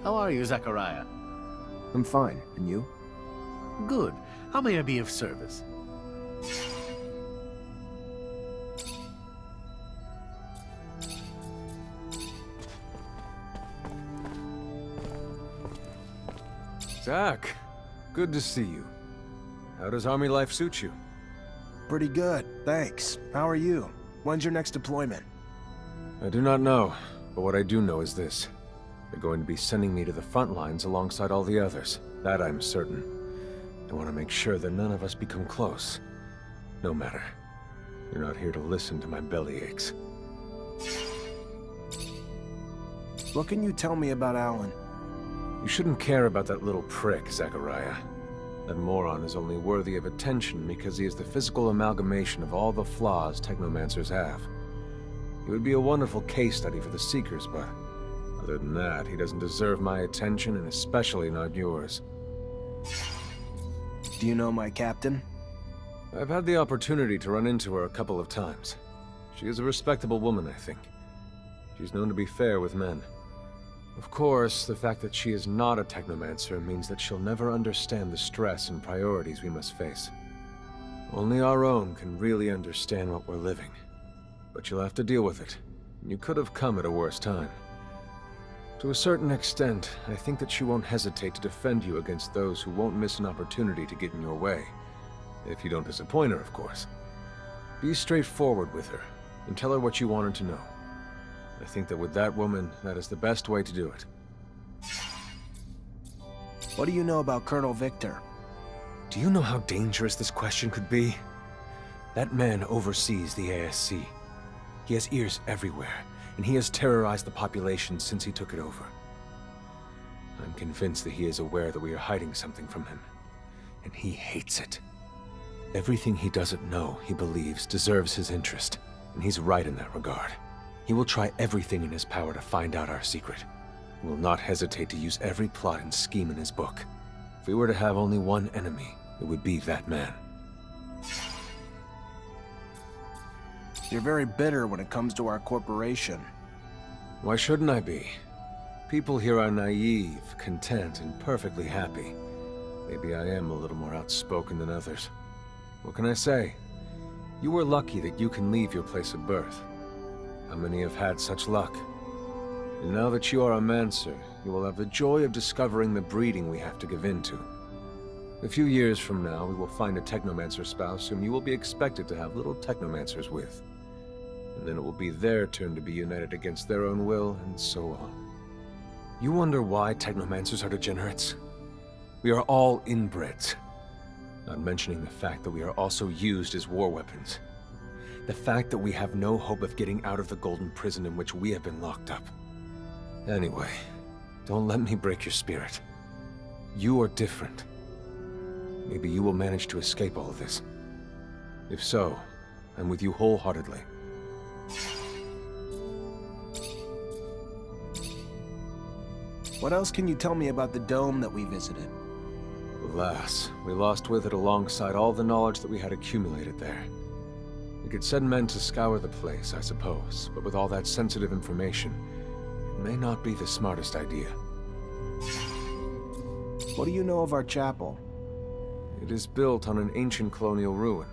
How are you, Zachariah? I'm fine, and you? Good. How may I be of service? Zach, good to see you. How does army life suit you? Pretty good, thanks. How are you? When's your next deployment? I do not know, but what I do know is this. They're going to be sending me to the front lines alongside all the others. That I'm certain. I want to make sure that none of us become close. No matter. You're not here to listen to my belly aches. What can you tell me about Alan? You shouldn't care about that little prick, Zachariah. That moron is only worthy of attention because he is the physical amalgamation of all the flaws Technomancers have. He would be a wonderful case study for the Seekers, but other than that, he doesn't deserve my attention, and especially not yours. Do you know my captain? I've had the opportunity to run into her a couple of times. She is a respectable woman, I think. She's known to be fair with men. Of course, the fact that she is not a Technomancer means that she'll never understand the stress and priorities we must face. Only our own can really understand what we're living. But you'll have to deal with it. You could have come at a worse time. To a certain extent, I think that she won't hesitate to defend you against those who won't miss an opportunity to get in your way. If you don't disappoint her, of course. Be straightforward with her, and tell her what you want her to know. I think that with that woman, that is the best way to do it. What do you know about Colonel Victor? Do you know how dangerous this question could be? That man oversees the ASC. He has ears everywhere, and he has terrorized the population since he took it over. I'm convinced that he is aware that we are hiding something from him, and he hates it. Everything he doesn't know, he believes, deserves his interest, and he's right in that regard. He will try everything in his power to find out our secret. He will not hesitate to use every plot and scheme in his book. If we were to have only one enemy, it would be that man. You're very bitter when it comes to our corporation. Why shouldn't I be? People here are naive, content, and perfectly happy. Maybe I am a little more outspoken than others. What can I say? You were lucky that you can leave your place of birth. How many have had such luck? And now that you are a Mancer, you will have the joy of discovering the breeding we have to give in to. A few years from now, we will find a Technomancer spouse whom you will be expected to have little Technomancers with. And then it will be their turn to be united against their own will, and so on. You wonder why Technomancers are degenerates? We are all inbreds. Not mentioning the fact that we are also used as war weapons. The fact that we have no hope of getting out of the golden prison in which we have been locked up. Anyway, don't let me break your spirit. You are different. Maybe you will manage to escape all of this. If so, I'm with you wholeheartedly. What else can you tell me about the dome that we visited? Alas, we lost with it alongside all the knowledge that we had accumulated there. We could send men to scour the place, I suppose, but with all that sensitive information, it may not be the smartest idea. What do you know of our chapel? It is built on an ancient colonial ruin.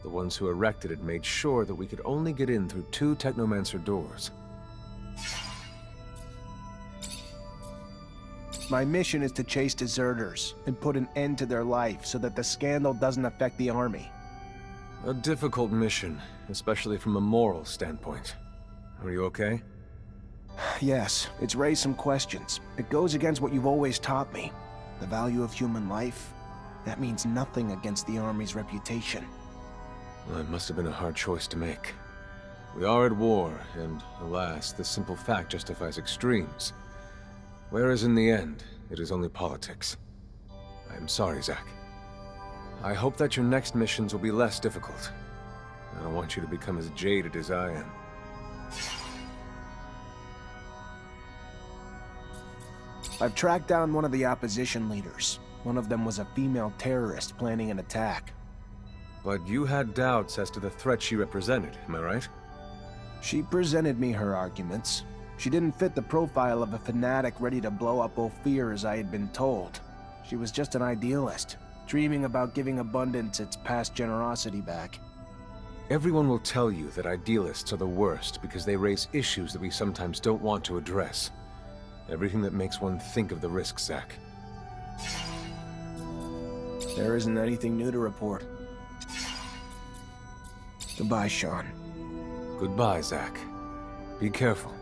The ones who erected it made sure that we could only get in through 2 Technomancer doors. My mission is to chase deserters and put an end to their life so that the scandal doesn't affect the army. A difficult mission, especially from a moral standpoint. Are you okay? Yes, it's raised some questions. It goes against what you've always taught me. The value of human life, that means nothing against the army's reputation. Well, it must have been a hard choice to make. We are at war, and alas, this simple fact justifies extremes. Whereas in the end, it is only politics. I am sorry, Zach. I hope that your next missions will be less difficult. I don't want you to become as jaded as I am. I've tracked down one of the opposition leaders. One of them was a female terrorist planning an attack. But you had doubts as to the threat she represented, am I right? She presented me her arguments. She didn't fit the profile of a fanatic ready to blow up Ophir as I had been told. She was just an idealist, dreaming about giving abundance its past generosity back. Everyone will tell you that idealists are the worst because they raise issues that we sometimes don't want to address. Everything that makes one think of the risk, Zack. There isn't anything new to report. Goodbye, Sean. Goodbye, Zack. Be careful.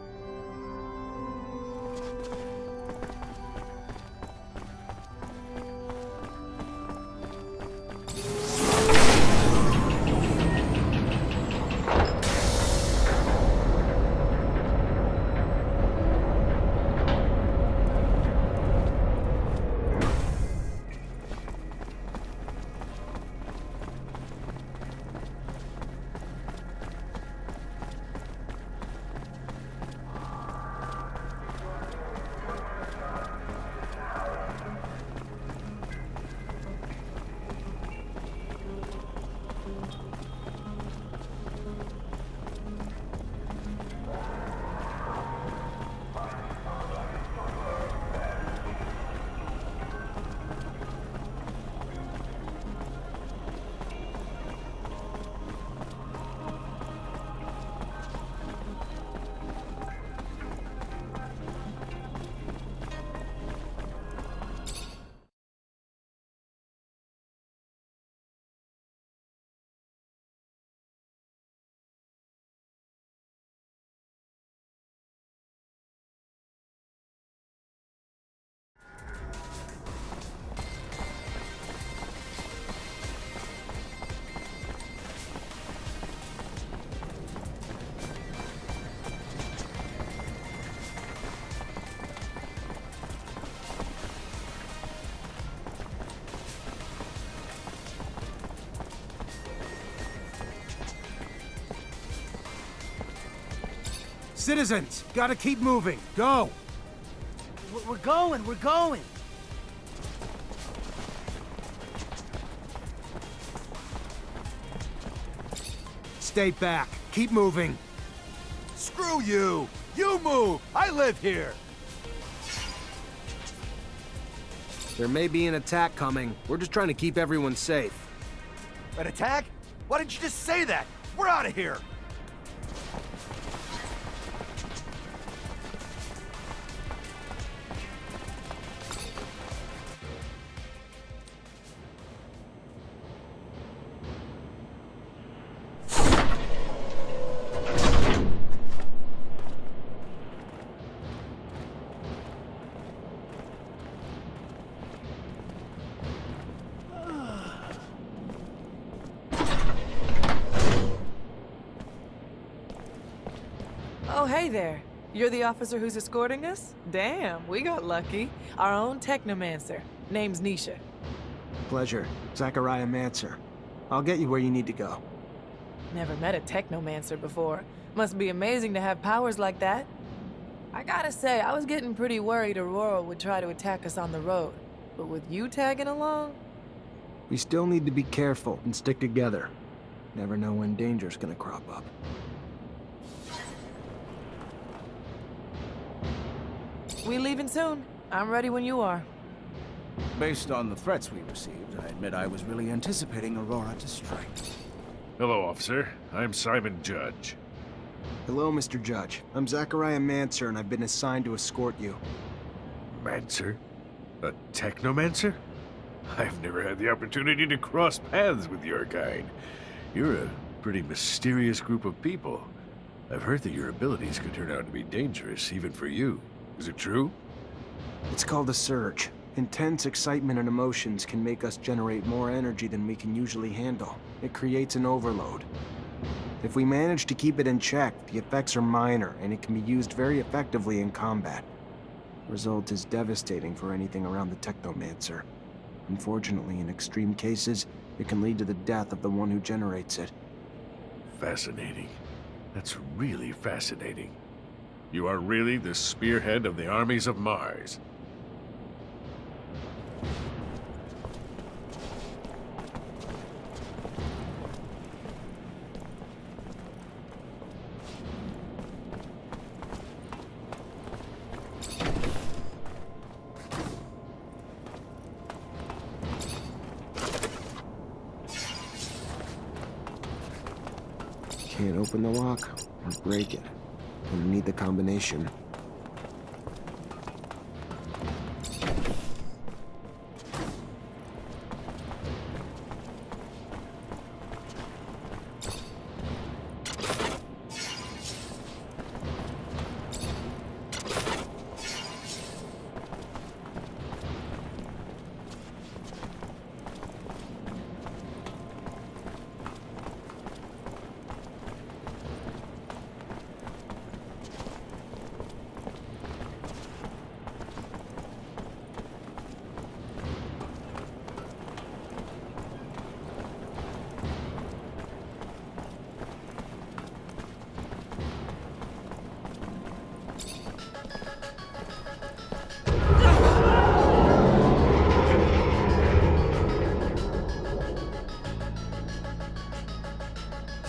Citizens, gotta keep moving. Go! We're going! Stay back. Keep moving. Screw you! You move! I live here! There may be an attack coming. We're just trying to keep everyone safe. An attack? Why didn't you just say that? We're out of here! Oh, hey there. You're the officer who's escorting us? Damn, we got lucky. Our own Technomancer. Name's Nisha. Pleasure. Zachariah Mancer. I'll get you where you need to go. Never met a Technomancer before. Must be amazing to have powers like that. I gotta say, I was getting pretty worried Aurora would try to attack us on the road. But with you tagging along? We still need to be careful and stick together. Never know when danger's gonna crop up. We leaving soon. I'm ready when you are. Based on the threats we received, I admit I was really anticipating Aurora to strike. Hello, officer. I'm Simon Judge. Hello, Mr. Judge. I'm Zachariah Mancer, and I've been assigned to escort you. Mancer? A Technomancer? I've never had the opportunity to cross paths with your kind. You're a pretty mysterious group of people. I've heard that your abilities could turn out to be dangerous, even for you. Is it true? It's called a surge. Intense excitement and emotions can make us generate more energy than we can usually handle. It creates an overload. If we manage to keep it in check, the effects are minor, and it can be used very effectively in combat. The result is devastating for anything around the Technomancer. Unfortunately, in extreme cases, it can lead to the death of the one who generates it. Fascinating. That's really fascinating. You are really the spearhead of the armies of Mars. Can't open the lock or break it. Gonna need the combination.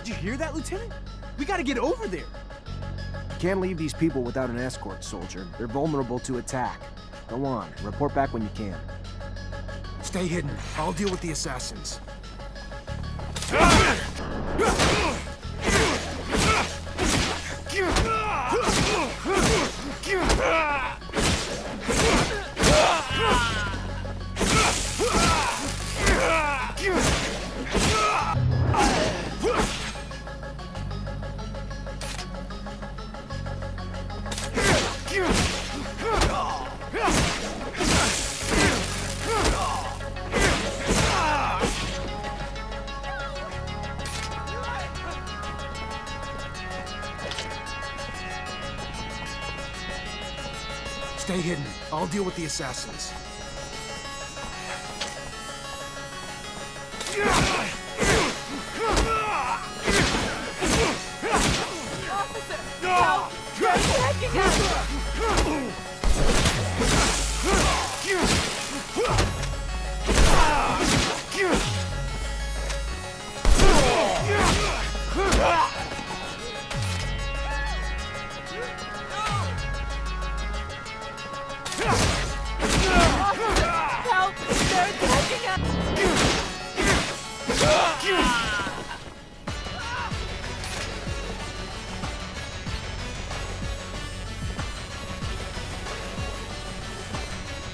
Did you hear that, Lieutenant? We gotta get over there. Can't leave these people without an escort, soldier. They're vulnerable to attack. Go on, report back when you can. Stay hidden. I'll deal with the assassins. Stay hidden. I'll deal with the assassins. Help! They're attacking us!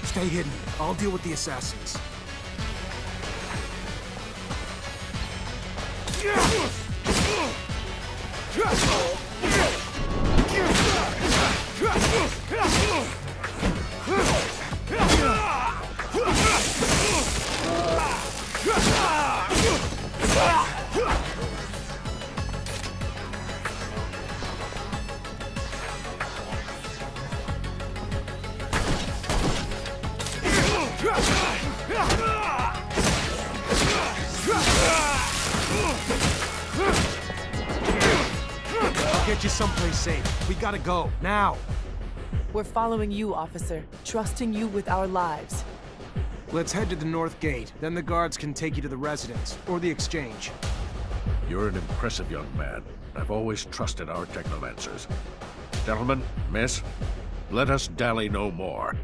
Stay hidden. I'll deal with the assassins. I'll get you someplace safe. We gotta go, now. We're following you, officer, trusting you with our lives. Let's head to the north gate. Then the guards can take you to the residence, or the exchange. You're an impressive young man. I've always trusted our Technomancers. Gentlemen, miss, let us dally no more.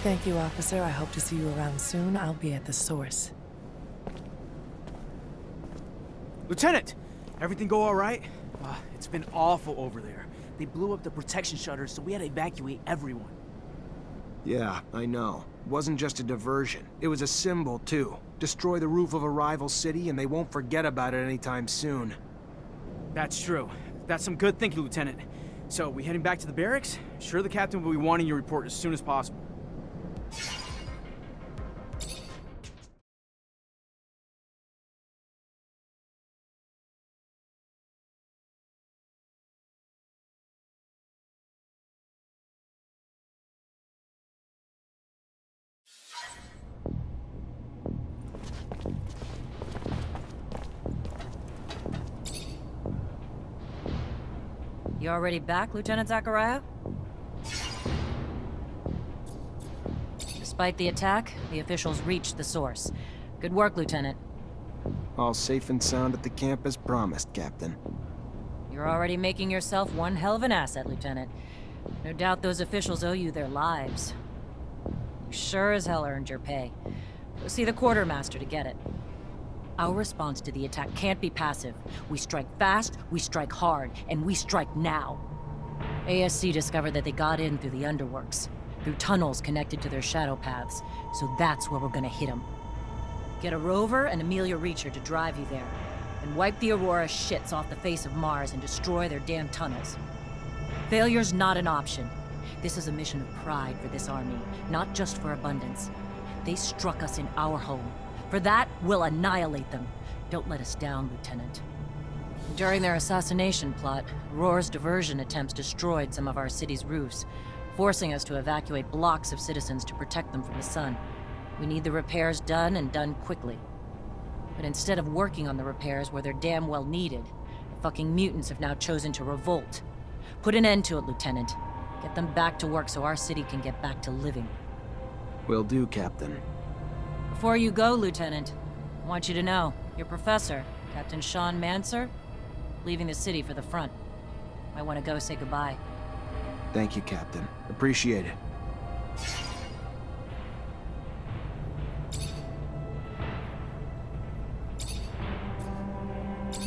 Thank you, officer. I hope to see you around soon. I'll be at the source. Lieutenant! Everything go all right? It's been awful over there. They blew up the protection shutters, so we had to evacuate everyone. Yeah, I know. It wasn't just a diversion. It was a symbol, too. Destroy the roof of a rival city, and they won't forget about it anytime soon. That's true. That's some good thinking, Lieutenant. So, we heading back to the barracks? Sure, the captain will be wanting your report as soon as possible. You already back, Lieutenant Zachariah? Despite the attack, the officials reached the source. Good work, Lieutenant. All safe and sound at the camp as promised, Captain. You're already making yourself one hell of an asset, Lieutenant. No doubt those officials owe you their lives. You sure as hell earned your pay. Go see the quartermaster to get it. Our response to the attack can't be passive. We strike fast, we strike hard, and we strike now. ASC discovered that they got in through the underworks, through tunnels connected to their shadow paths, so that's where we're gonna hit them. Get a rover and Amelia Reacher to drive you there, and wipe the Aurora shits off the face of Mars and destroy their damn tunnels. Failure's not an option. This is a mission of pride for this army, not just for abundance. They struck us in our home. For that, we'll annihilate them. Don't let us down, Lieutenant. During their assassination plot, Aurora's diversion attempts destroyed some of our city's roofs, forcing us to evacuate blocks of citizens to protect them from the sun. We need the repairs done, and done quickly. But instead of working on the repairs where they're damn well needed, the fucking mutants have now chosen to revolt. Put an end to it, Lieutenant. Get them back to work so our city can get back to living. Will do, Captain. Before you go, Lieutenant, I want you to know, your professor, Captain Technomancer, leaving the city for the front. I want to go say goodbye. Thank you, Captain. Appreciate it.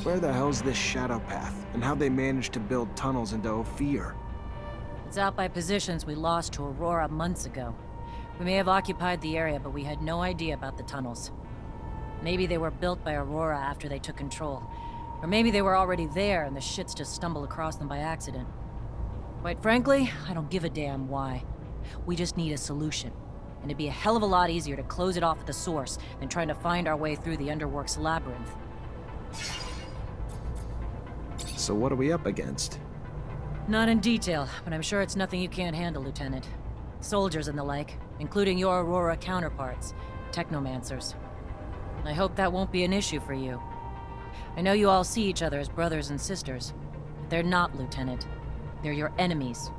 Where the hell's this shadow path, and how'd they manage to build tunnels into Ophir? It's out by positions we lost to Aurora months ago. We may have occupied the area, but we had no idea about the tunnels. Maybe they were built by Aurora after they took control. Or maybe they were already there and the shits just stumbled across them by accident. Quite frankly, I don't give a damn why. We just need a solution. And it'd be a hell of a lot easier to close it off at the source than trying to find our way through the Underworks labyrinth. So what are we up against? Not in detail, but I'm sure it's nothing you can't handle, Lieutenant. Soldiers and the like, including your Aurora counterparts, Technomancers. I hope that won't be an issue for you. I know you all see each other as brothers and sisters, but they're not, Lieutenant. They're your enemies,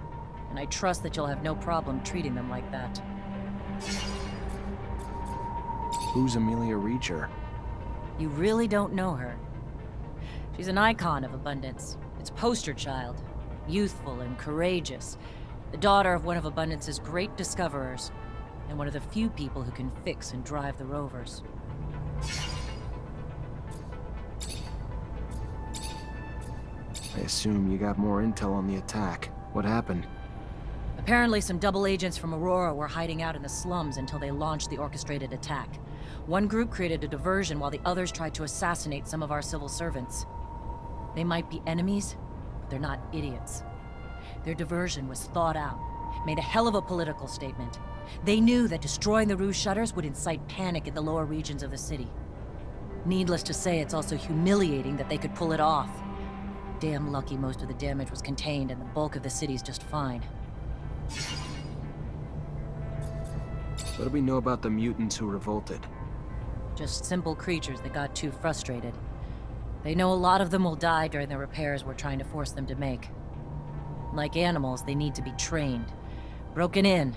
and I trust that you'll have no problem treating them like that. Who's Amelia Reacher? You really don't know her. She's an icon of abundance, its poster child, youthful and courageous, the daughter of one of Abundance's great discoverers, and one of the few people who can fix and drive the rovers. I assume you got more intel on the attack. What happened? Apparently some double agents from Aurora were hiding out in the slums until they launched the orchestrated attack. One group created a diversion while the others tried to assassinate some of our civil servants. They might be enemies, but they're not idiots. Their diversion was thought out, made a hell of a political statement. They knew that destroying the roof shutters would incite panic in the lower regions of the city. Needless to say, it's also humiliating that they could pull it off. Damn lucky most of the damage was contained and the bulk of the city's just fine. What do we know about the mutants who revolted? Just simple creatures that got too frustrated. They know a lot of them will die during the repairs we're trying to force them to make. Like animals, they need to be trained, broken in.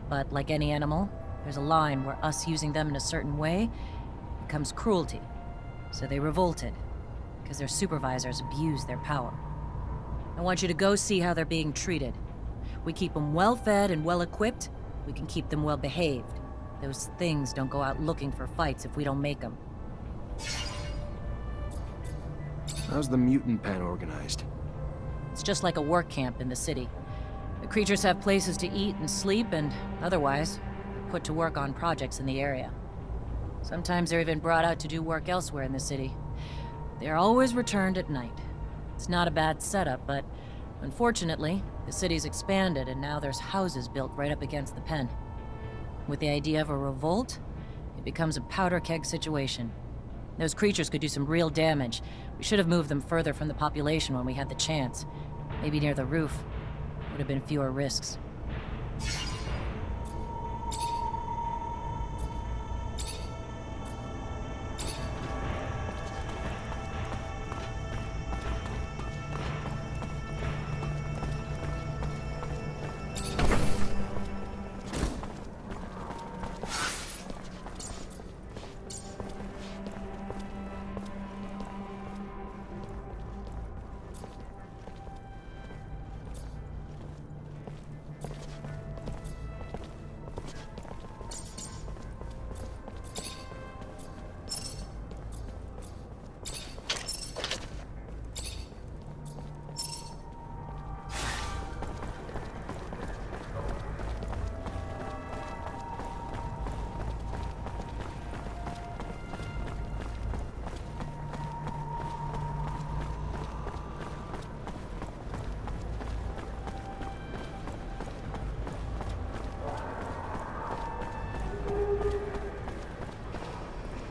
But like any animal, there's a line where us using them in a certain way becomes cruelty. So they revolted, because their supervisors abused their power. I want you to go see how they're being treated. We keep them well-fed and well-equipped, we can keep them well behaved. Those things don't go out looking for fights if we don't make them. How's the mutant pen organized? It's just like a work camp in the city. The creatures have places to eat and sleep, and otherwise, they're put to work on projects in the area. Sometimes they're even brought out to do work elsewhere in the city. They're always returned at night. It's not a bad setup, but unfortunately, the city's expanded and now there's houses built right up against the pen. With the idea of a revolt, it becomes a powder keg situation. Those creatures could do some real damage. We should have moved them further from the population when we had the chance. Maybe near the roof. Would have been fewer risks.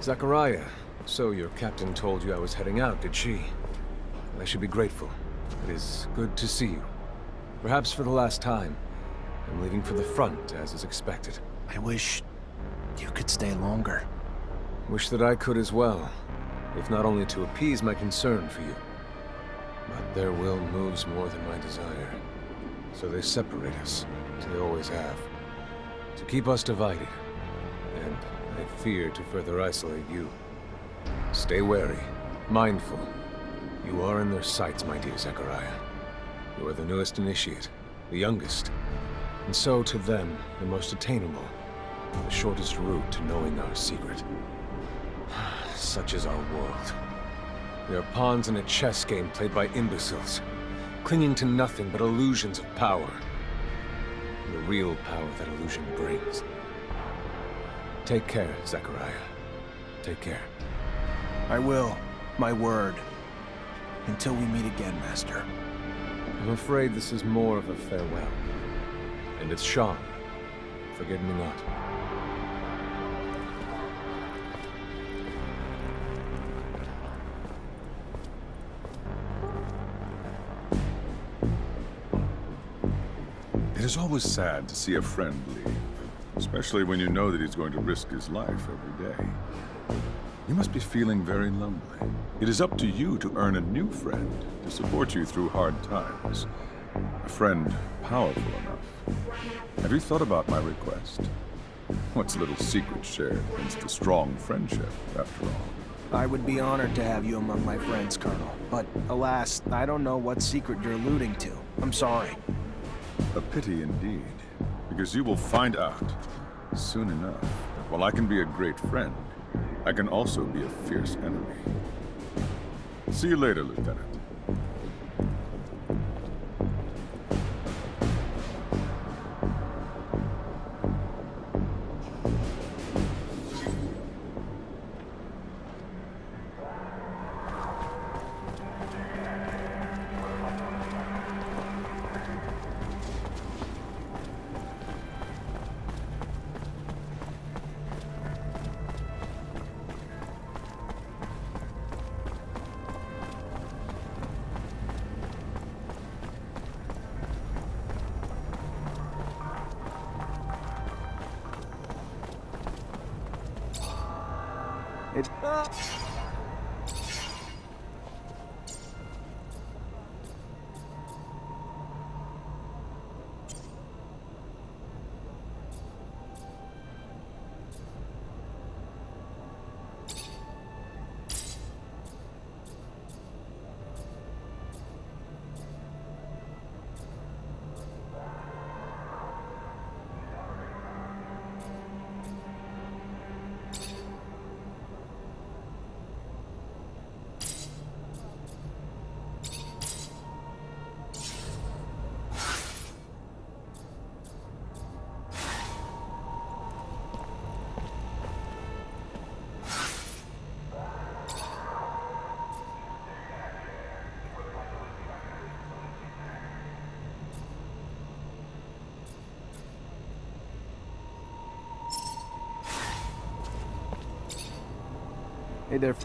Zachariah, so your captain told you I was heading out, did she? I should be grateful. It is good to see you. Perhaps for the last time. I'm leaving for the front, as is expected. I wish you could stay longer. Wish that I could as well, if not only to appease my concern for you. But their will moves more than my desire. So they separate us, as they always have. To keep us divided. And I fear to further isolate you. Stay wary, mindful. You are in their sights, my dear Zachariah. You are the newest initiate, the youngest. And so, to them, the most attainable. The shortest route to knowing our secret. Such is our world. We are pawns in a chess game played by imbeciles, clinging to nothing but illusions of power. And the real power that illusion brings. Take care, Zachariah. Take care. I will. My word. Until we meet again, Master. I'm afraid this is more of a farewell. And it's Sean. Forget me not. It is always sad to see a friend leave, especially when you know that he's going to risk his life every day. You must be feeling very lonely. It is up to you to earn a new friend to support you through hard times. A friend powerful enough. Have you thought about my request? What's little secret shared against a strong friendship, after all? I would be honored to have you among my friends, Colonel. But alas, I don't know what secret you're alluding to. I'm sorry. A pity indeed, because you will find out soon enough that while I can be a great friend, I can also be a fierce enemy. See you later, Lieutenant. It... Hey there.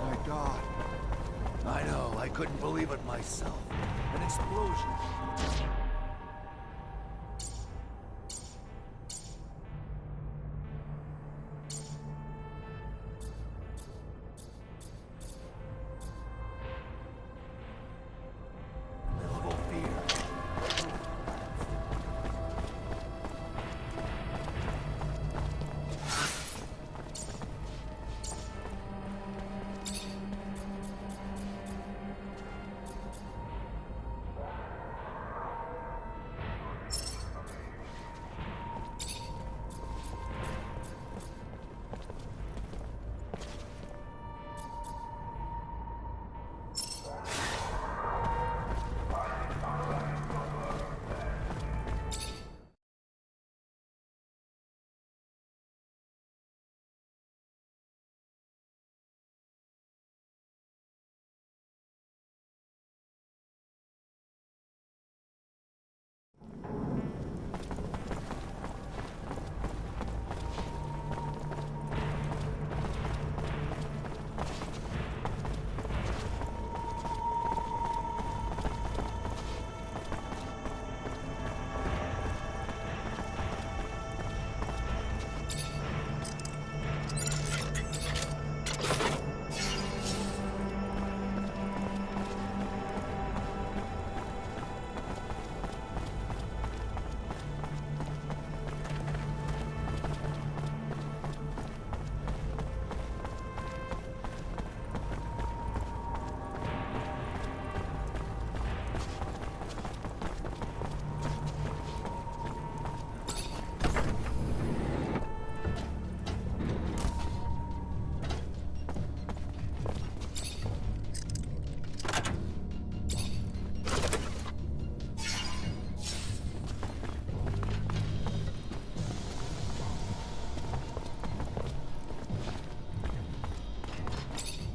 My God. I know, I couldn't believe it myself. An explosion. Livable fear.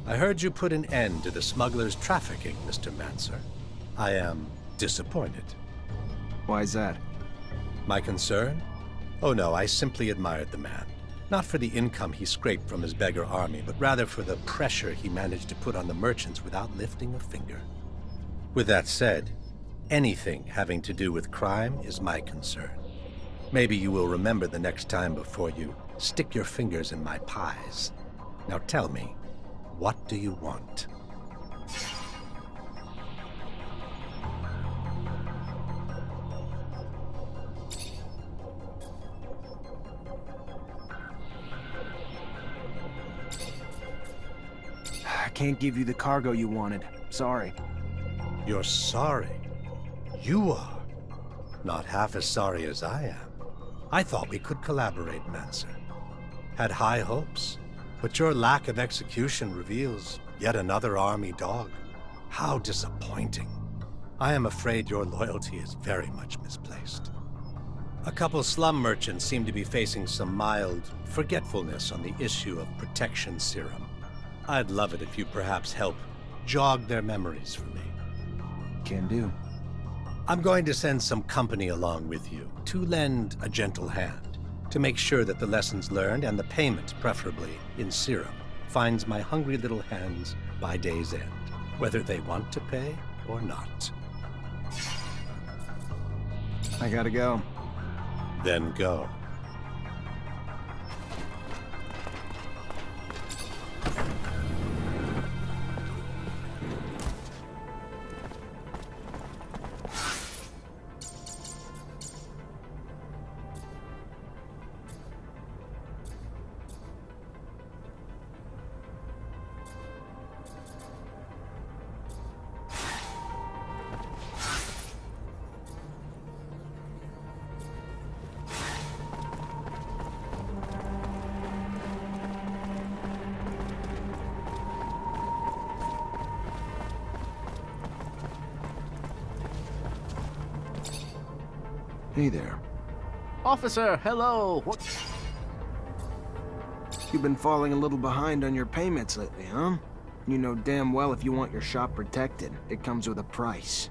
I heard you put an end to the smugglers' trafficking, Mr. Mancer. I am disappointed. Why's that? My concern? Oh no, I simply admired the man. Not for the income he scraped from his beggar army, but rather for the pressure he managed to put on the merchants without lifting a finger. With that said, anything having to do with crime is my concern. Maybe you will remember the next time before you stick your fingers in my pies. Now tell me, what do you want? I can't give you the cargo you wanted. Sorry. You're sorry. You are. Not half as sorry as I am. I thought we could collaborate, Mancer. Had high hopes, but your lack of execution reveals yet another army dog. How disappointing. I am afraid your loyalty is very much misplaced. A couple slum merchants seem to be facing some mild forgetfulness on the issue of protection serum. I'd love it if you perhaps help jog their memories for me. Can do. I'm going to send some company along with you to lend a gentle hand, to make sure that the lessons learned and the payment, preferably in serum, finds my hungry little hands by day's end, whether they want to pay or not. I gotta go. Then go. Hey there. Officer, hello! What? You've been falling a little behind on your payments lately, huh? You know damn well if you want your shop protected, it comes with a price.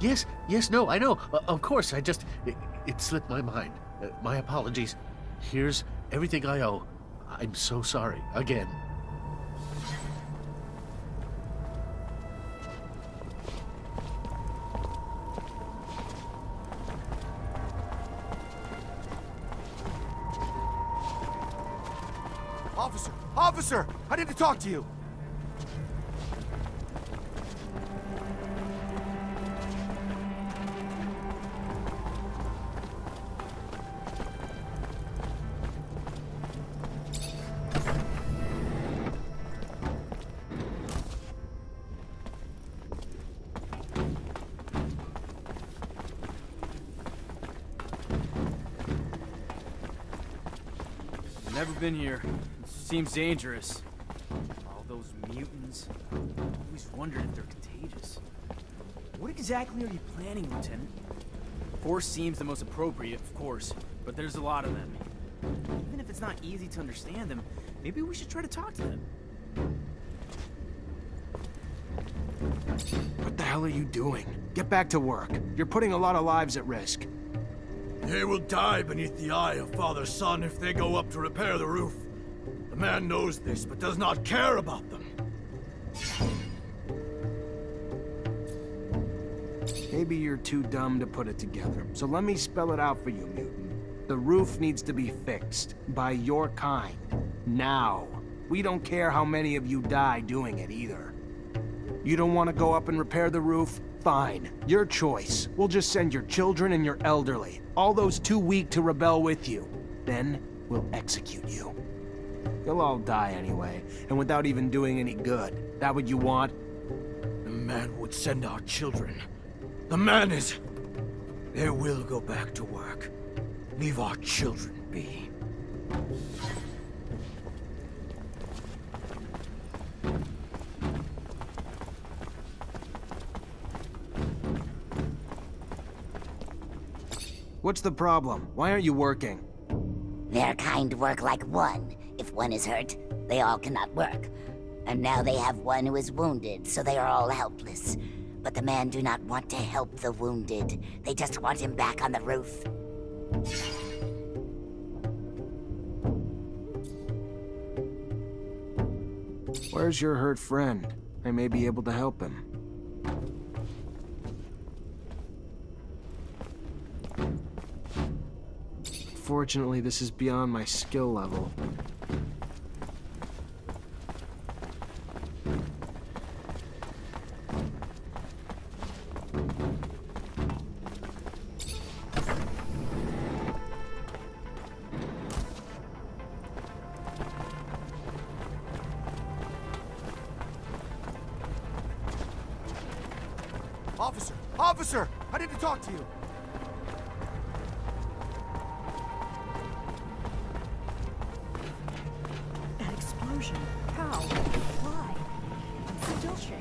Yes, no, I know. Of course, it slipped my mind. My apologies. Here's everything I owe. I'm so sorry. Again. Officer! Officer! I need to talk to you! Never been here. Seems dangerous. All those mutants. Always wondered if they're contagious. What exactly are you planning, Lieutenant? Force seems the most appropriate, of course, but there's a lot of them. Even if it's not easy to understand them, maybe we should try to talk to them. What the hell are you doing? Get back to work. You're putting a lot of lives at risk. They will die beneath the eye of Father Son if they go up to repair the roof. The man knows this, but does not care about them. Maybe you're too dumb to put it together, so let me spell it out for you, mutant. The roof needs to be fixed. By your kind. Now. We don't care how many of you die doing it either. You don't want to go up and repair the roof? Fine. Your choice. We'll just send your children and your elderly. All those too weak to rebel with you. Then, we'll execute you. You'll all die anyway, and without even doing any good. That what you want? The man would send our children. The man is... They will go back to work. Leave our children be. What's the problem? Why aren't you working? Their kind work like one. If one is hurt, they all cannot work. And now they have one who is wounded, so they are all helpless. But the men do not want to help the wounded. They just want him back on the roof. Where's your hurt friend? I may be able to help him. Fortunately, this is beyond my skill level. Officer! Officer! I need to talk to you! An explosion? How? Why? I'm still shaking.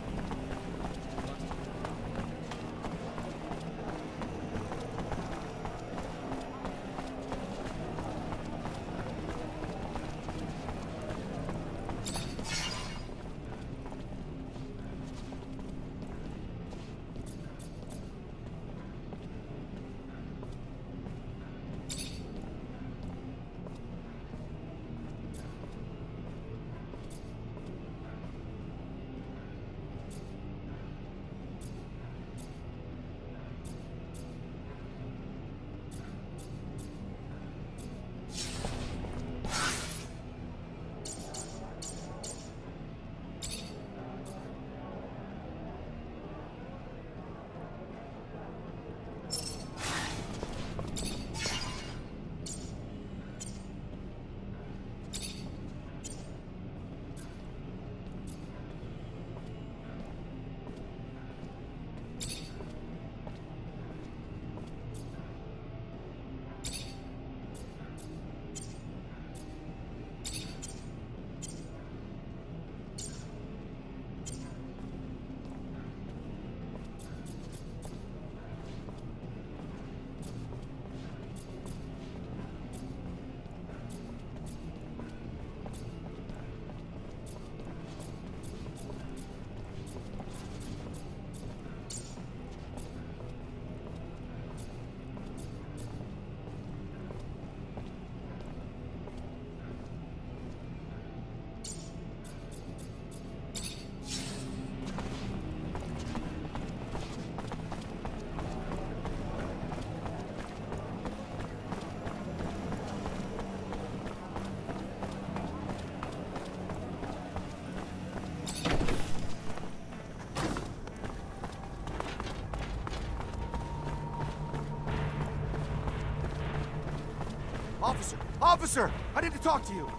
Officer! Officer! I need to talk to you!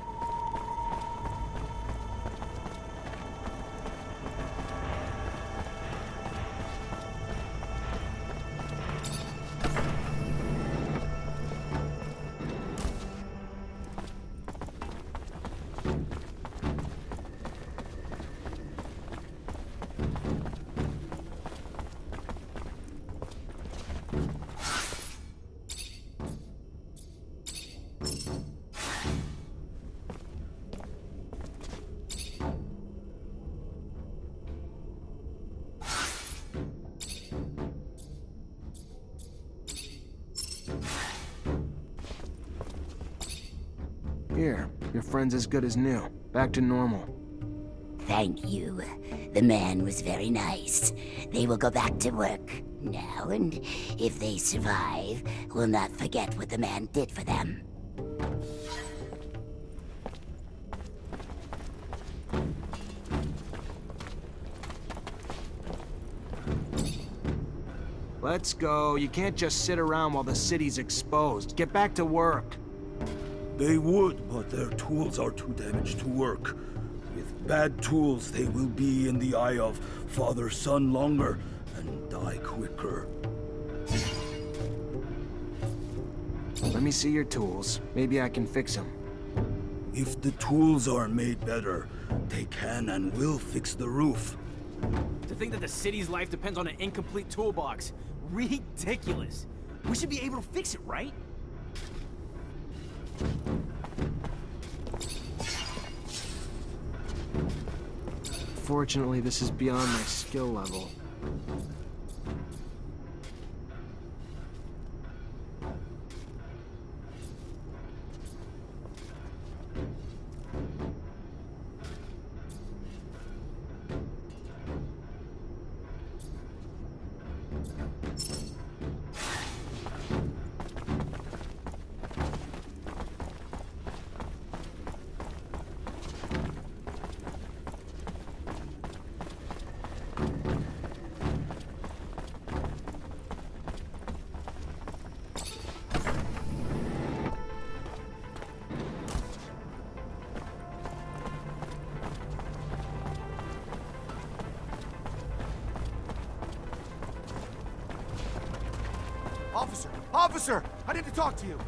Here, your friend's as good as new. Back to normal. Thank you. The man was very nice. They will go back to work now, and if they survive, will not forget what the man did for them. Let's go. You can't just sit around while the city's exposed. Get back to work. They would, but their tools are too damaged to work. With bad tools, they will be in the eye of father-son longer and die quicker. Let me see your tools. Maybe I can fix them. If the tools are made better, they can and will fix the roof. To think that the city's life depends on an incomplete toolbox. Ridiculous. We should be able to fix it, right? Fortunately, this is beyond my skill level. Officer! Officer! I need to talk to you!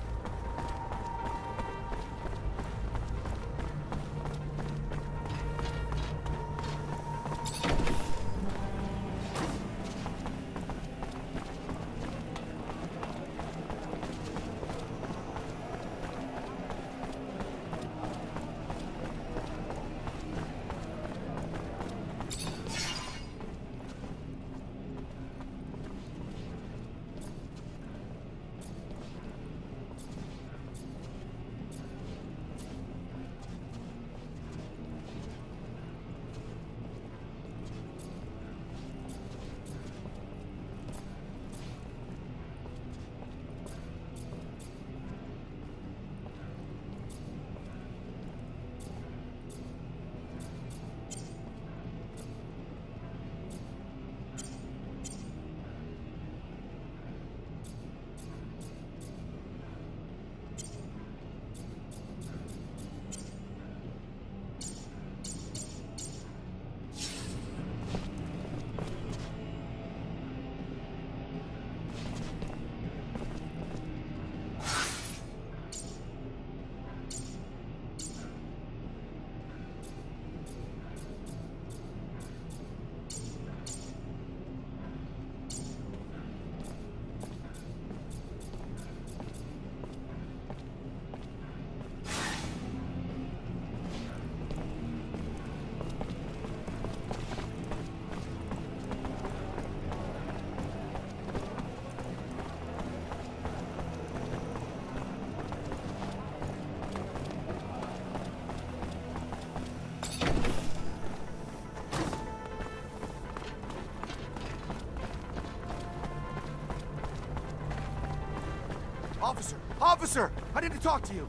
Officer! Officer! I need to talk to you!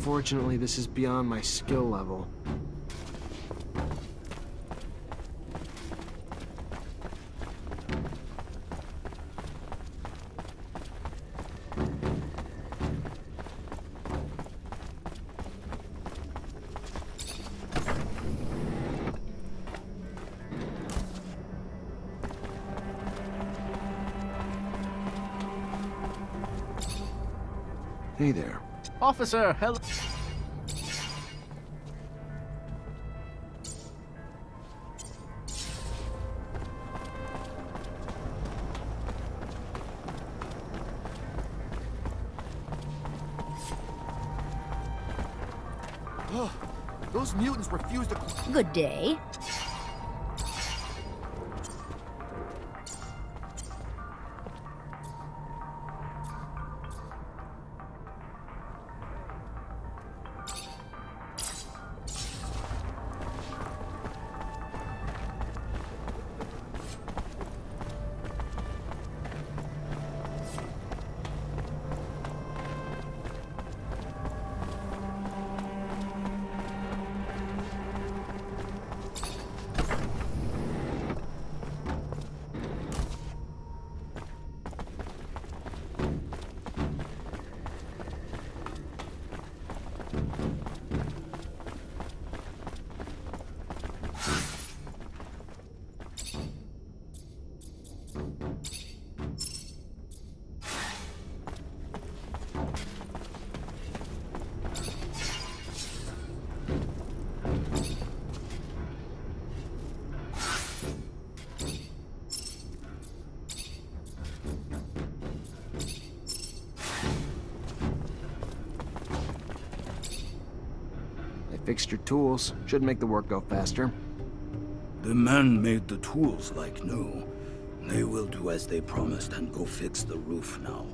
Unfortunately, this is beyond my skill level. Hey there. Officer, hello. Those mutants refuse to... Good day. Fixed your tools. Should make the work go faster. The men made the tools like new. They will do as they promised and go fix the roof now.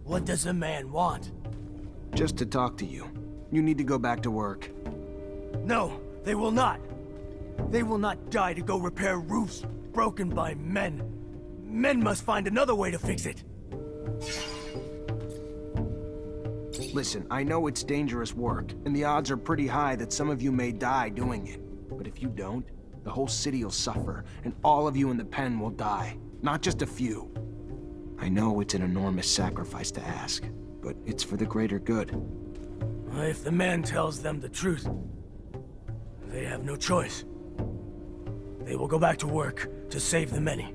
What does a man want? Just to talk to you. You need to go back to work. No, they will not. They will not die to go repair roofs broken by men. Men must find another way to fix it. Listen, I know it's dangerous work, and the odds are pretty high that some of you may die doing it. But if you don't, the whole city will suffer, and all of you in the pen will die. Not just a few. I know it's an enormous sacrifice to ask, but it's for the greater good. If the man tells them the truth, they have no choice. They will go back to work to save the many.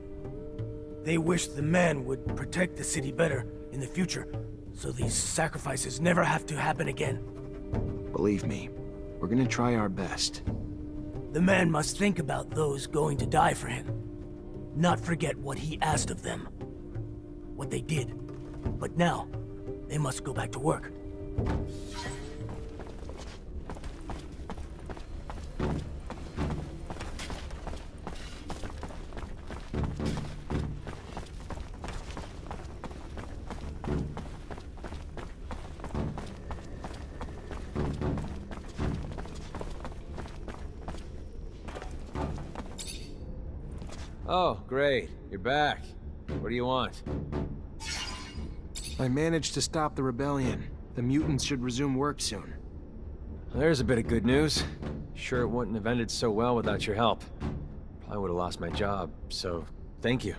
They wish the man would protect the city better in the future, so these sacrifices never have to happen again. Believe me, we're gonna try our best. The man must think about those going to die for him, not forget what he asked of them, what they did. But now, they must go back to work. Oh, great. You're back. What do you want? I managed to stop the rebellion. The mutants should resume work soon. Well, there's a bit of good news. Sure it wouldn't have ended so well without your help. Probably would have lost my job, so thank you.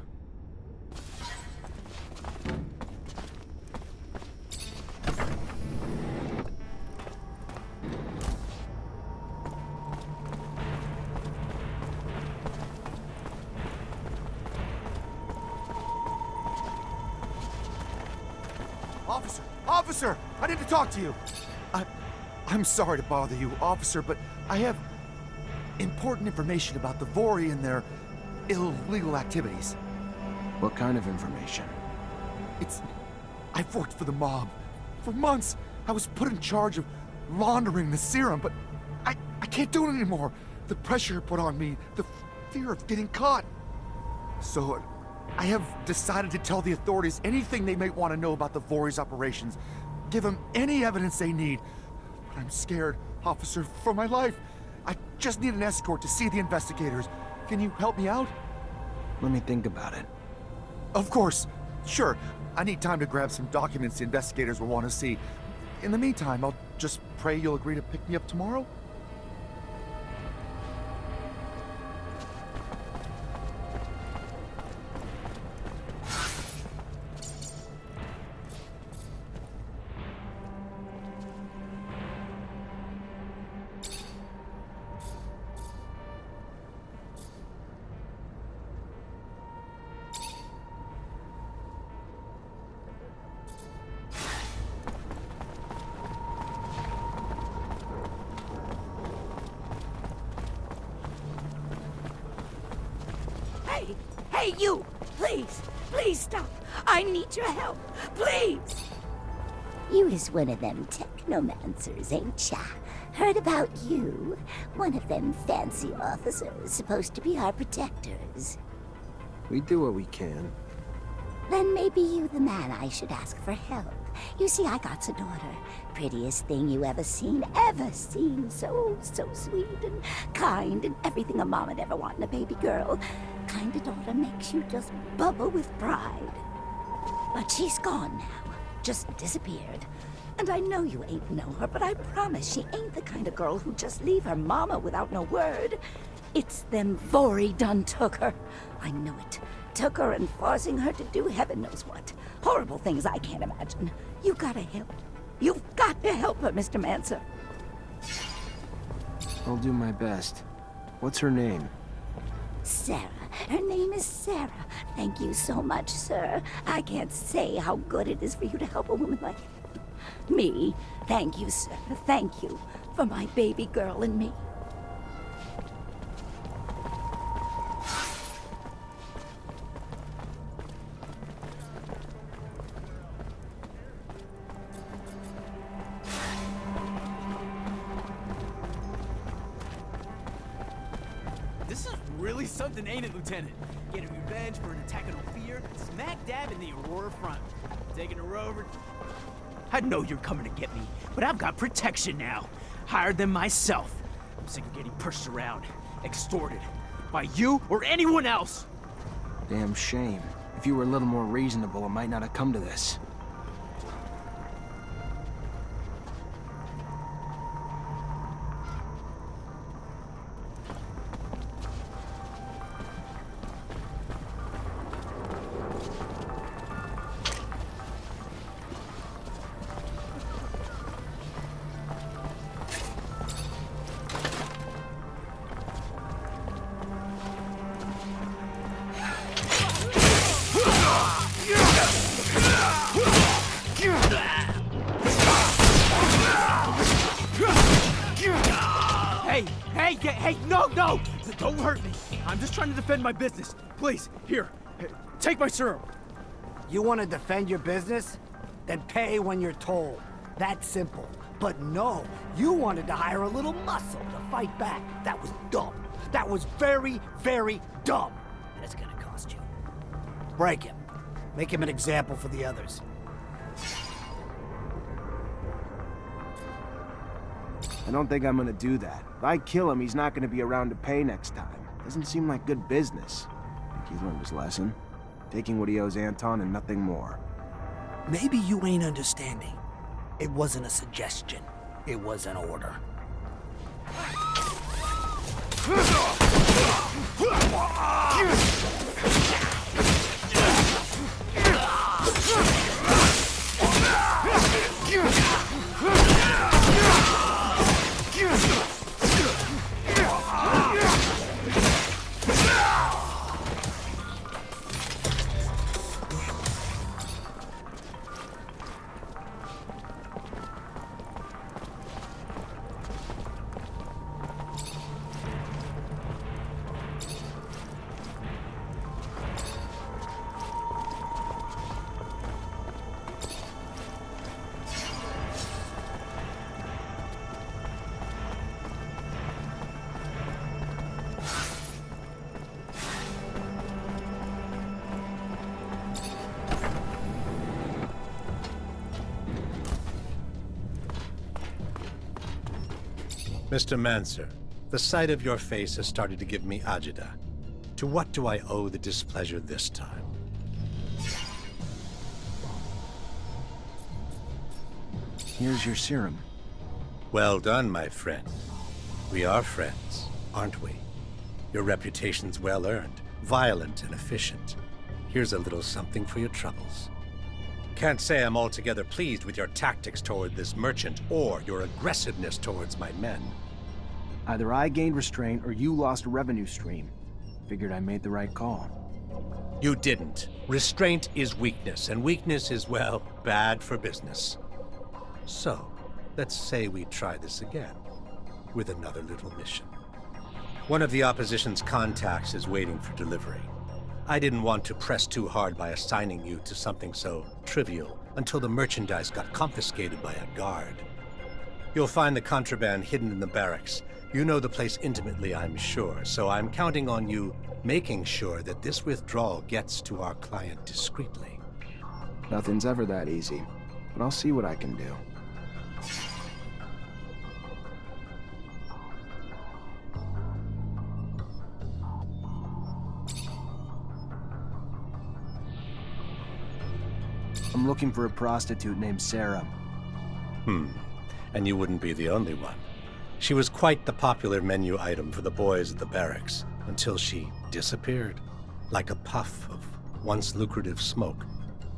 Officer! Officer! I need to talk to you! I'm sorry to bother you, officer, but I have important information about the Vori and their illegal activities. What kind of information? I've worked for the mob. For months, I was put in charge of laundering the serum, but I can't do it anymore. The pressure put on me, the fear of getting caught. So, I have decided to tell the authorities anything they may want to know about the Vori's operations. Give them any evidence they need. But I'm scared, officer, for my life. I just need an escort to see the investigators. Can you help me out? Let me think about it. Of course. Sure. I need time to grab some documents the investigators will want to see. In the meantime, I'll just pray you'll agree to pick me up tomorrow? Hey, you! Please, please stop. I need your help. Please! You is one of them Technomancers, ain't ya? Heard about you. One of them fancy officers supposed to be our protectors. We do what we can. Then maybe you the man I should ask for help. You see, I got a daughter. Prettiest thing you ever seen, ever seen. So sweet and kind and everything a mom'd ever want in a baby girl. Kind of daughter makes you just bubble with pride. But she's gone now. Just disappeared. And I know you ain't know her, but I promise she ain't the kind of girl who just leave her mama without no word. It's them Vori done took her. I know it. Took her and forcing her to do heaven knows what. Horrible things I can't imagine. You gotta help. You've got to help her, Mr. Mancer. I'll do my best. What's her name? Sarah. Her name is Sarah. Thank you so much, sir. I can't say how good it is for you to help a woman like me. Thank you, sir. Thank you for my baby girl and me. This is really something, ain't it, Lieutenant? Getting revenge for an attack on Ophir, smack dab in the Aurora front. Taking her over. I know you're coming to get me, but I've got protection now. Hired them myself. I'm sick of getting pushed around, extorted, by you or anyone else. Damn shame. If you were a little more reasonable, it might not have come to this. Hey, no! Don't hurt me. I'm just trying to defend my business. Please, here, take my serum. You want to defend your business? Then pay when you're told. That's simple. But no, you wanted to hire a little muscle to fight back. That was dumb. That was very, very dumb. And it's gonna cost you. Break him. Make him an example for the others. I don't think I'm gonna do that. If I kill him, he's not gonna be around to pay next time. Doesn't seem like good business. I think he's learned his lesson. Taking what he owes Anton and nothing more. Maybe you ain't understanding. It wasn't a suggestion. It was an order. Mr. Mancer, The sight of your face has started to give me agita. To what do I owe the displeasure this time? Here's your serum. Well done, my friend. We are friends, aren't we? Your reputation's well earned, violent and efficient. Here's a little something for your troubles. Can't say I'm altogether pleased with your tactics toward this merchant or your aggressiveness towards my men. Either I gained restraint or you lost a revenue stream. Figured I made the right call. You didn't. Restraint is weakness, and weakness is, well, bad for business. So, let's say we try this again, with another little mission. One of the opposition's contacts is waiting for delivery. I didn't want to press too hard by assigning you to something so trivial until the merchandise got confiscated by a guard. You'll find the contraband hidden in the barracks. You know the place intimately, I'm sure, so I'm counting on you making sure that this withdrawal gets to our client discreetly. Nothing's ever that easy, but I'll see what I can do. I'm looking for a prostitute named Sarah. And you wouldn't be the only one. She was quite the popular menu item for the boys at the barracks, until she disappeared, like a puff of once lucrative smoke.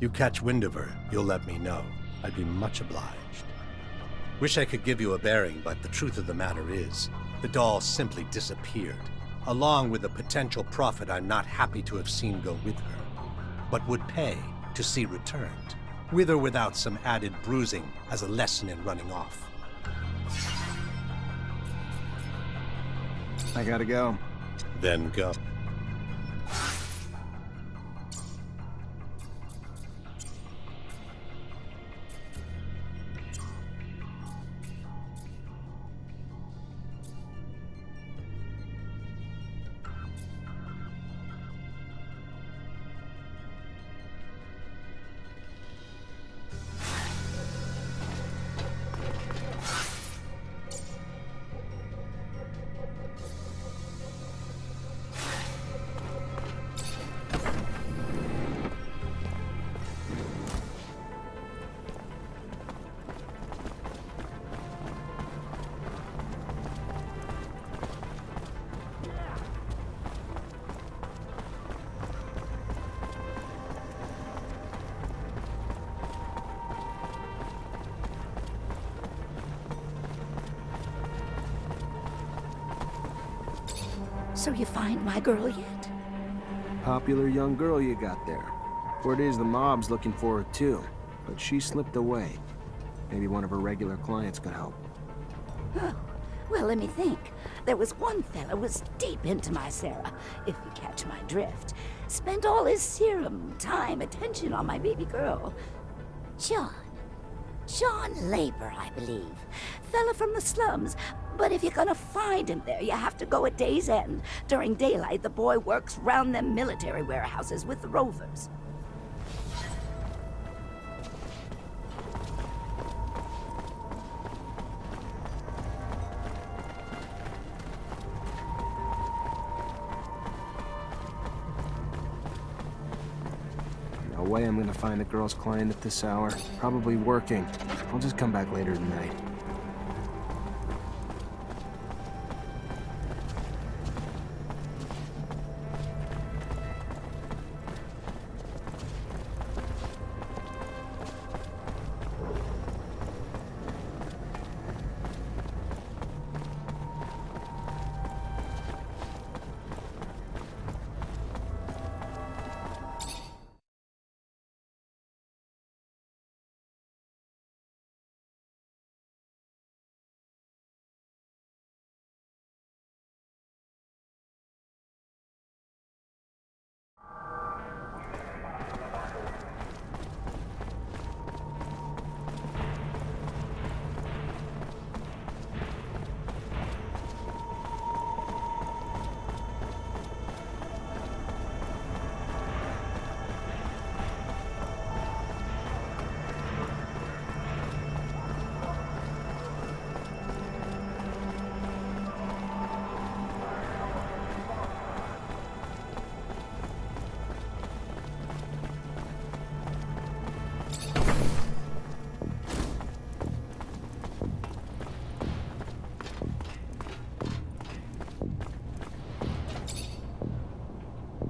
You catch wind of her, you'll let me know. I'd be much obliged. Wish I could give you a bearing, but the truth of the matter is, the doll simply disappeared, along with a potential profit I'm not happy to have seen go with her, but would pay to see returned, with or without some added bruising as a lesson in running off. I gotta go. Then go. So you find my girl yet? Popular young girl you got there. Word is the mob's looking for her too, but she slipped away. Maybe one of her regular clients could help. Oh, well, let me think. There was one fella was deep into my Sarah, if you catch my drift. Spent all his serum, time, attention on my baby girl. John Labor, I believe. Fella from the slums. But if you're gonna find him there, you have to go at day's end. During daylight, the boy works round them military warehouses with the rovers. No way I'm gonna find the girl's client at this hour. Probably working. I'll just come back later tonight.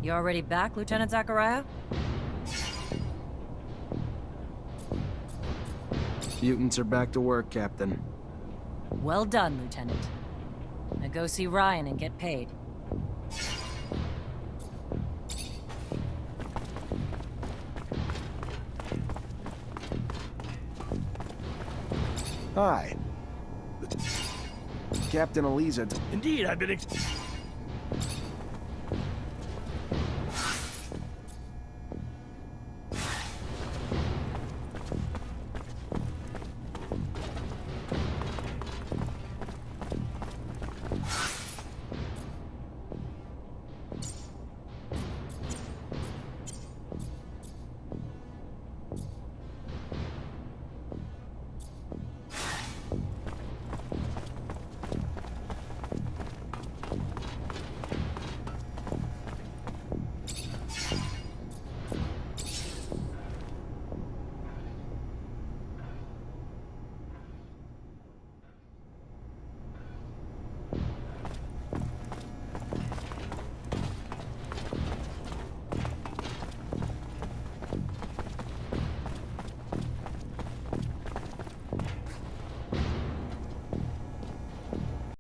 You already back, Lieutenant Zachariah? Mutants are back to work, Captain. Well done, Lieutenant. Now go see Ryan and get paid. Hi. Captain Eliza. Indeed, I've been